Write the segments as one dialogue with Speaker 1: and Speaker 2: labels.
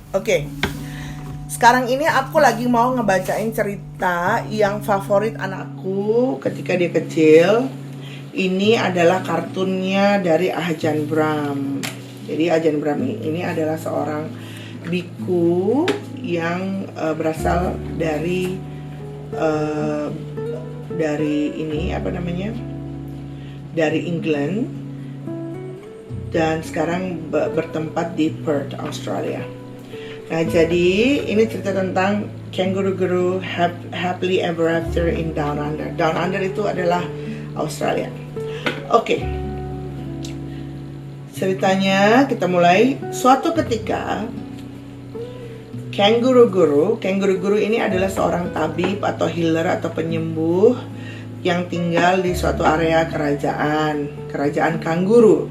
Speaker 1: Oke, sekarang ini aku lagi mau ngebacain cerita yang favorit anakku ketika dia kecil. Ini adalah kartunnya dari Ajahn Brahm. Jadi Ajahn Brahm ini adalah seorang biku yang berasal dari dari England, dan sekarang bertempat di Perth, Australia. Nah, jadi ini cerita tentang Kangaroo Guru Happily Ever After in Down Under. Down Under itu adalah Australia. Oke. Ceritanya kita mulai. Suatu ketika Kangaroo Guru ini adalah seorang tabib atau healer atau penyembuh yang tinggal di suatu area kerajaan kanguru.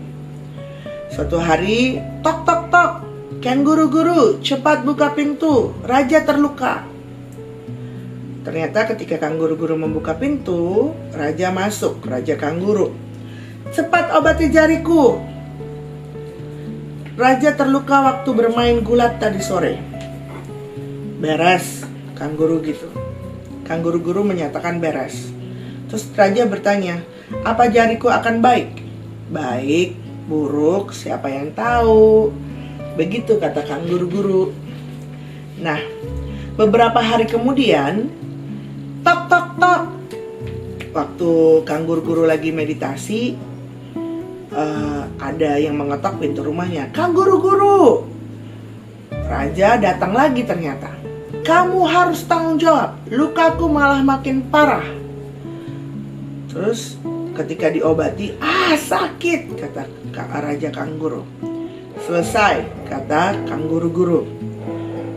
Speaker 1: Suatu hari, tok tok tok, Kangaroo Guru, cepat buka pintu, raja terluka. Ternyata ketika Kangaroo Guru membuka pintu, raja masuk, raja kanguru. Cepat obati jariku. Raja terluka waktu bermain gulat tadi sore. Beres, Kangaroo gitu. Kangaroo Guru menyatakan beres. Terus raja bertanya, apa jariku akan baik? Baik, buruk, siapa yang tahu? Begitu kata Kangaroo Guru. Nah, beberapa hari kemudian, tok tok tok. Waktu Kangaroo Guru lagi meditasi, ada yang mengetok pintu rumahnya. Kangaroo Guru. Raja datang lagi ternyata. Kamu harus tanggung jawab. Lukaku malah makin parah. Terus ketika diobati, sakit, kata Raja Kanguru. Selesai, kata Kangaroo Guru.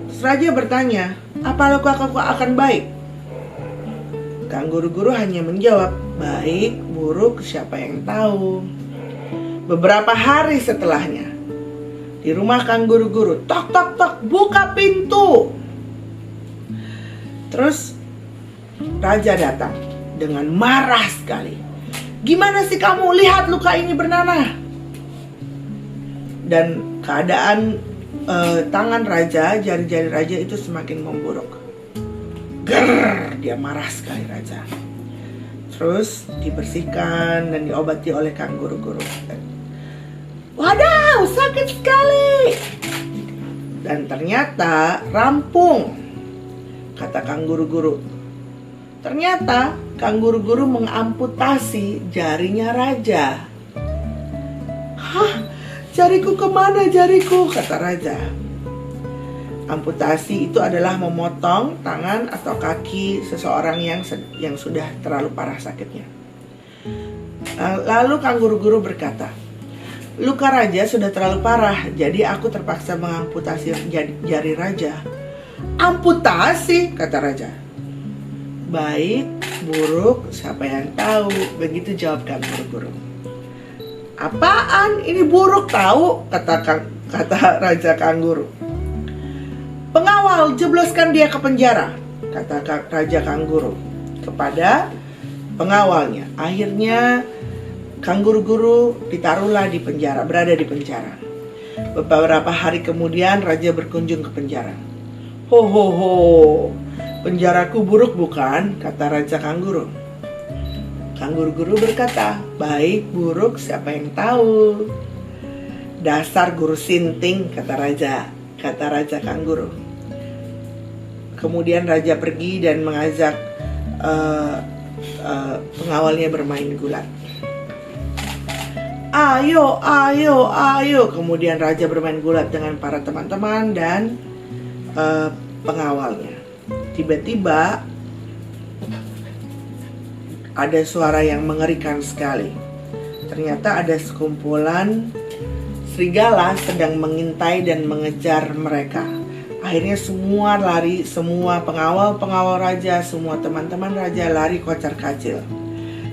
Speaker 1: Terus raja bertanya, apa lukaku akan baik? Kangaroo Guru hanya menjawab, baik, buruk, siapa yang tahu. Beberapa hari setelahnya, di rumah Kangaroo Guru, tok tok tok, buka pintu. Terus raja datang dengan marah sekali. Gimana sih kamu, lihat luka ini bernanah. Dan keadaan tangan raja, jari-jari raja itu semakin memburuk. Grrr, dia marah sekali raja. Terus dibersihkan dan diobati oleh Kangaroo Guru. Wadaw, sakit sekali. Dan ternyata rampung, kata Kangaroo Guru. Ternyata Kangaroo Guru mengamputasi jarinya raja. Hah? Jariku kemana jariku? Kata raja. Amputasi itu adalah memotong tangan atau kaki seseorang yang sudah terlalu parah sakitnya. Lalu Kangaroo Guru berkata, luka raja sudah terlalu parah, jadi aku terpaksa mengamputasi jari raja. Amputasi, kata raja. Baik, buruk, siapa yang tahu? Begitu jawab Kangaroo Guru. Apaan? Ini buruk tahu, kata Raja Kanguru. Pengawal, jebloskan dia ke penjara, kata Raja Kanguru kepada pengawalnya. Akhirnya Kangaroo Guru ditaruhlah di penjara, berada di penjara. Beberapa hari kemudian raja berkunjung ke penjara. Ho ho ho, penjaraku buruk bukan? Kata Raja Kanguru. Kangaroo Guru berkata, baik, buruk, siapa yang tahu? Dasar guru sinting, kata Raja Kanguru. Kemudian raja pergi dan mengajak pengawalnya bermain gulat. Ayo, ayo, ayo. Kemudian raja bermain gulat dengan para teman-teman dan pengawalnya. Tiba-tiba ada suara yang mengerikan sekali. Ternyata ada sekumpulan serigala sedang mengintai dan mengejar mereka. Akhirnya semua lari, semua pengawal raja, semua teman-teman raja lari kocar-kacir.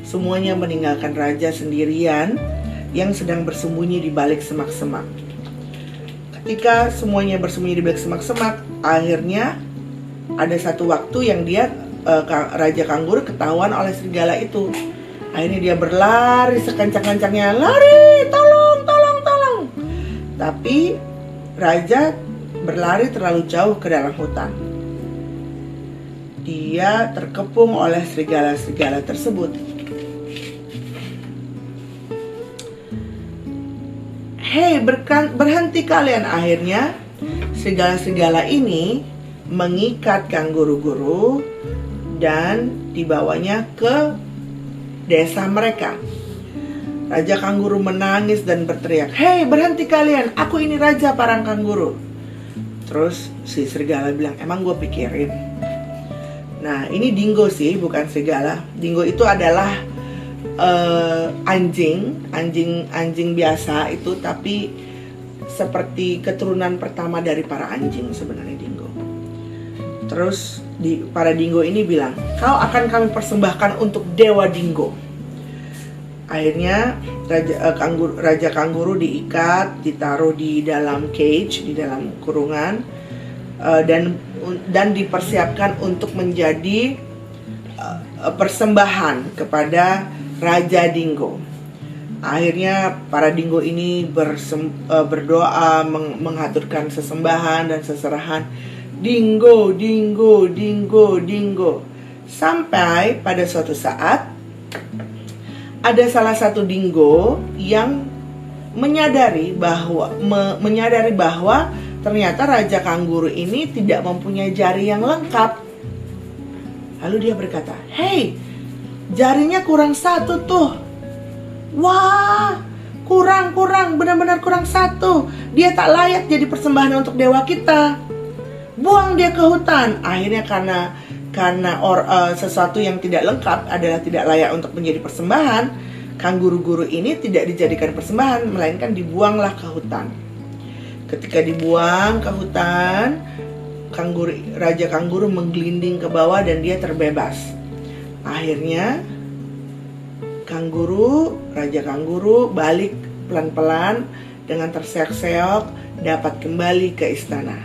Speaker 1: Semuanya meninggalkan raja sendirian yang sedang bersembunyi di balik semak-semak. Ketika semuanya bersembunyi di balik semak-semak, akhirnya ada satu waktu yang Raja Kanguru ketahuan oleh serigala itu. Akhirnya dia berlari sekencang-kencangnya, lari, tolong. Tapi raja berlari terlalu jauh ke dalam hutan. Dia terkepung oleh serigala-serigala tersebut. Hei, berhenti kalian. Akhirnya serigala-serigala ini mengikat kanguru-guru dan dibawanya ke desa mereka. Raja kanguru menangis dan berteriak, "Hei, berhenti kalian, aku ini raja parang kanguru." Terus si serigala bilang, "Emang gue pikirin." Nah, ini dingo sih, bukan serigala. Dingo itu adalah anjing biasa itu, tapi seperti keturunan pertama dari para anjing sebenarnya dingo. Terus para dingo ini bilang, "Kau akan kami persembahkan untuk dewa dingo." Akhirnya raja kanguru diikat, ditaruh di dalam cage, di dalam kurungan, dan dipersiapkan untuk menjadi persembahan kepada Raja Dingo. Akhirnya para dingo ini berdoa, mengaturkan sesembahan dan seserahan. Dingo, dingo, dingo, dingo. Sampai pada suatu saat ada salah satu dingo yang menyadari bahwa ternyata Raja Kanguru ini tidak mempunyai jari yang lengkap. Lalu dia berkata, "Hei, jarinya kurang satu tuh. Wah, kurang, benar-benar kurang satu. Dia tak layak jadi persembahan untuk dewa kita. Buang dia ke hutan." Akhirnya karena sesuatu yang tidak lengkap adalah tidak layak untuk menjadi persembahan, kanguru-guru ini tidak dijadikan persembahan, melainkan dibuanglah ke hutan. Ketika dibuang ke hutan, Raja Kanguru menggelinding ke bawah dan dia terbebas. Akhirnya Raja Kanguru balik pelan-pelan dengan terseok-seok, dapat kembali ke istana.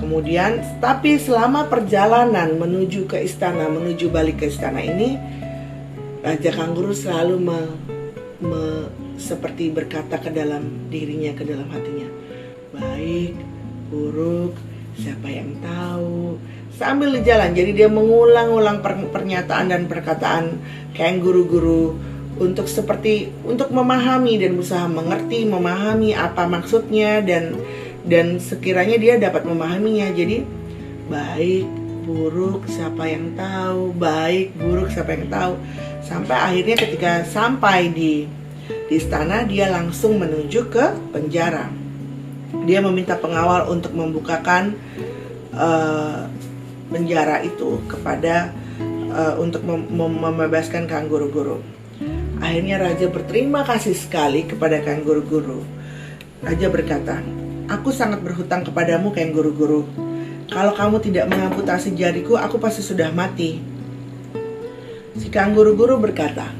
Speaker 1: Kemudian, tapi selama perjalanan menuju balik ke istana ini, Raja Kanguru selalu seperti berkata ke dalam dirinya, ke dalam hatinya, "Baik, buruk, siapa yang tahu?" Sambil jalan, jadi dia mengulang-ulang pernyataan dan perkataan kanguru-guru untuk memahami dan berusaha mengerti, memahami apa maksudnya dan sekiranya dia dapat memahaminya. Jadi baik, buruk, siapa yang tahu? Baik, buruk, siapa yang tahu? Sampai akhirnya ketika sampai di istana, dia langsung menuju ke penjara. Dia meminta pengawal untuk membukakan penjara itu untuk membebaskan kanguru-guru. Akhirnya raja berterima kasih sekali kepada kanguru-guru. Raja berkata, "Aku sangat berhutang kepadamu, kanguru-guru. Kalau kamu tidak mengamputasi jariku, aku pasti sudah mati." Si kanguru-guru berkata,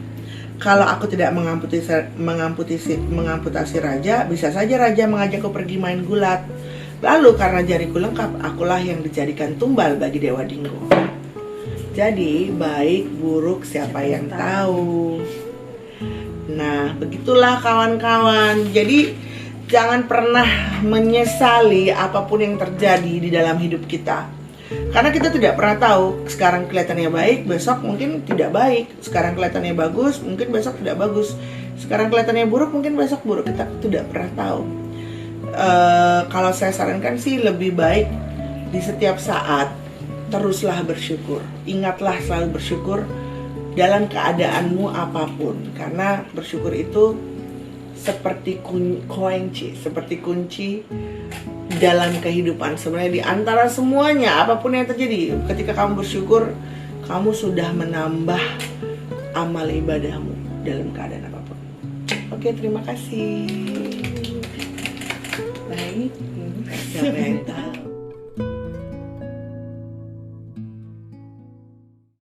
Speaker 1: "Kalau aku tidak mengamputasi raja, bisa saja raja mengajakku pergi main gulat. Lalu karena jariku lengkap, akulah yang dijadikan tumbal bagi dewa dingo." Jadi baik buruk siapa yang tahu. Nah, begitulah kawan-kawan. Jadi jangan pernah menyesali apapun yang terjadi di dalam hidup kita. Karena kita tidak pernah tahu, sekarang kelihatannya baik, besok mungkin tidak baik. Sekarang kelihatannya bagus, mungkin besok tidak bagus. Sekarang kelihatannya buruk, mungkin besok buruk. Kita tidak pernah tahu. Kalau saya sarankan sih lebih baik di setiap saat teruslah bersyukur. Ingatlah selalu bersyukur dalam keadaanmu apapun. Karena bersyukur itu seperti kunci dalam kehidupan. Sebenarnya di antara semuanya, apapun yang terjadi, ketika kamu bersyukur, kamu sudah menambah amal ibadahmu dalam keadaan apapun. Oke, terima kasih. Baik, siapa yang tahu?